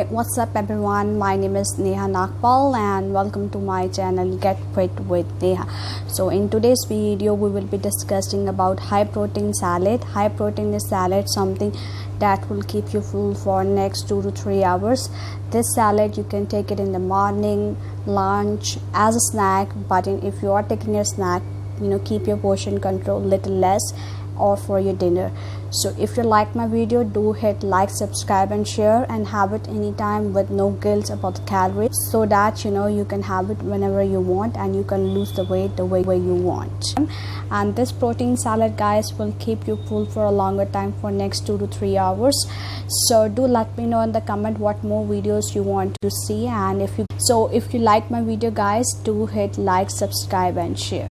What's up everyone, my name is Neha Nagpal and welcome to my channel Get Fit with Neha. So in today's video we will be discussing about high protein salad. High protein is salad, something that will keep you full for next 2 to 3 hours. This salad you can take it in the morning, lunch, as a snack, but if you are taking a snack, keep your portion control little less, or for your dinner. So if you like my video, do hit like, subscribe and share, and have it anytime with no guilt about the calories, so that you can have it whenever you want and you can lose the weight the way you want. And this protein salad, guys, will keep you full for a longer time, for next 2 to 3 hours. So do let me know in the comment what more videos you want to see, and if you like my video, guys, do hit like, subscribe and share.